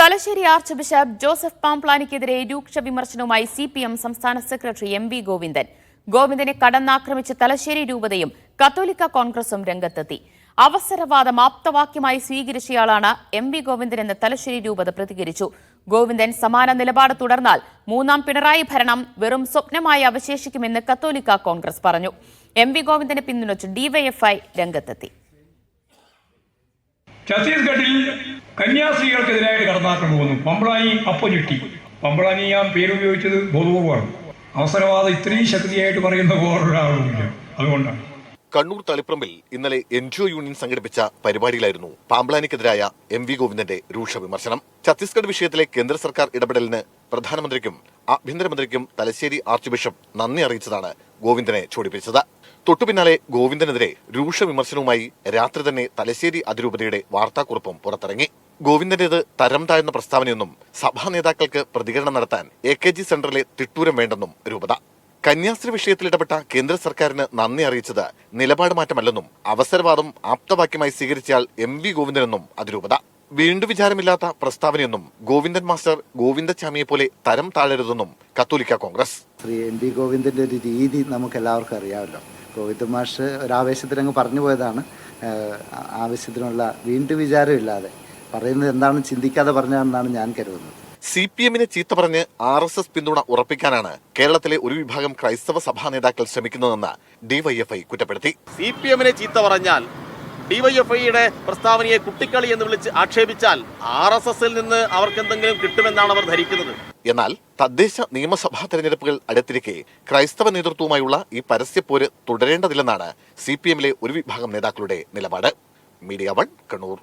Thalassery arch bishop Joseph പാംപ്ലാനിക്കെതിരെ രൂക്ഷ വിമർശനവുമായി CPM സംസ്ഥാന സെക്രട്ടറി MV ഗോവിന്ദൻ. ഗോവിന്ദനെ കടന്നാക്രമിച്ച് തലശ്ശേരി രൂപതയും കത്തോലിക്ക കോൺഗ്രസും രംഗത്തെത്തി. അവസരവാദം ആപ്തവാക്യമായി സ്വീകരിച്ചയാളാണ് MV ഗോവിന്ദൻ എന്ന് തലശ്ശേരി രൂപത പ്രതികരിച്ചു. ഗോവിന്ദൻ സമാന നിലപാട് തുടർന്നാൽ മൂന്നാം പിണറായി ഭരണം വെറും സ്വപ്നമായി അവശേഷിക്കുമെന്ന് കത്തോലിക്ക കോൺഗ്രസ് പറഞ്ഞു. MV ഗോവിന്ദനെ പിന്തുണച്ച് DYFI രംഗത്തെത്തി. ഛത്തീസ്ഗഡിൽ കന്യാസ്ത്രീകൾക്കെതിരായിട്ട് കടന്നാക്രമണം വന്നു. പമ്പളാനി അപ്പഞ്ഞുട്ടി. പമ്പളാനി ഞാൻ പേരുപയോഗിച്ചത് ബോധപൂർവമാണ്. അവസരവാദം ഇത്രയും ശക്തിയായിട്ട് പറയുന്ന വേറൊരാളുമില്ല. അതുകൊണ്ടാണ്. കണ്ണൂർ തളിപ്പറമ്പിൽ ഇന്നലെ NGO യൂണിയൻ സംഘടിപ്പിച്ച പരിപാടിയിലായിരുന്നു പാംപ്ലാനിക്കെതിരായ MV ഗോവിന്ദന്റെ രൂക്ഷ വിമർശനം. ഛത്തീസ്ഗഡ് വിഷയത്തിലെ കേന്ദ്ര സർക്കാർ ഇടപെടലിന് പ്രധാനമന്ത്രിക്കും ആഭ്യന്തരമന്ത്രിക്കും തലശ്ശേരി ആർച്ച് ബിഷപ്പ് നന്ദി അറിയിച്ചതാണ് ഗോവിന്ദനെ ചൊടിപ്പിച്ചത്. തൊട്ടുപിന്നാലെ ഗോവിന്ദനെതിരെ രൂക്ഷ വിമർശനവുമായി രാത്രി തന്നെ തലശ്ശേരി അതിരൂപതയുടെ വാർത്താക്കുറിപ്പും പുറത്തിറങ്ങി. ഗോവിന്ദന്റേത് തരം താഴ്ന്ന പ്രസ്താവനയൊന്നും സഭാ നേതാക്കൾക്ക് പ്രതികരണം നടത്താൻ AKG സെന്ററിലെ തിട്ടൂരം വേണ്ടെന്നും രൂപത. കന്യാസ്ത്രീ വിഷയത്തിൽ ഇടപെട്ട കേന്ദ്ര സർക്കാരിന് നന്ദി അറിയിച്ചത് നിലപാട് മാറ്റമല്ലെന്നും അവസരവാദം ആപ്തവാക്യമായി സ്വീകരിച്ചയാൾ MV ഗോവിന്ദനെന്നും അതിരൂപത. വീണ്ടും വിചാരമില്ലാത്ത പ്രസ്താവനയൊന്നും ഗോവിന്ദൻ മാസ്റ്റർ ഗോവിന്ദച്ചാമിയെ പോലെ തരം താഴരുതെന്നും കത്തോലിക്ക കോൺഗ്രസ്. ശ്രീ MV ഗോവിന്ദന്റെ ഒരു രീതി നമുക്ക് എല്ലാവർക്കും അറിയാമല്ലോ. ഗോവിന്ദൻ മാഷ് ഒരാവേശത്തിന് അങ്ങ് പറഞ്ഞു പോയതാണ്. ആവശ്യത്തിനുള്ള വീണ്ടും വിചാരമില്ലാതെ പറയുന്നത് എന്താണെന്ന് ചിന്തിക്കാതെ പറഞ്ഞാണെന്നാണ് ഞാൻ കരുതുന്നത്. CPMനെ ചീത്ത പറഞ്ഞ് RSS പിന്തുണ ഉറപ്പിക്കാനാണ് കേരളത്തിലെ ഒരു വിഭാഗം ക്രൈസ്തവ സഭാ നേതാക്കൾ ശ്രമിക്കുന്നതെന്ന് DYFI കുറ്റപ്പെടുത്തി. CPMനെ ചീത്ത പറഞ്ഞാൽ DYFIയുടെ പ്രസ്താവനയെ കുട്ടിക്കളി എന്ന് വിളിച്ച് ആക്ഷേപിച്ചാൽ RSSൽ നിന്ന് അവർക്ക് എന്തെങ്കിലും കിട്ടുമെന്നാണ് അവർ ധരിക്കുന്നത്. എന്നാൽ തദ്ദേശ നിയമസഭാ തെരഞ്ഞെടുപ്പുകൾ അടുത്തിരിക്കെ ക്രൈസ്തവ നേതൃത്വവുമായുള്ള ഈ പരസ്യപ്പോര് തുടരേണ്ടതില്ലെന്നാണ് CPMലെ ഒരു വിഭാഗം നേതാക്കളുടെ നിലപാട്. മീഡിയ 1 കണ്ണൂർ.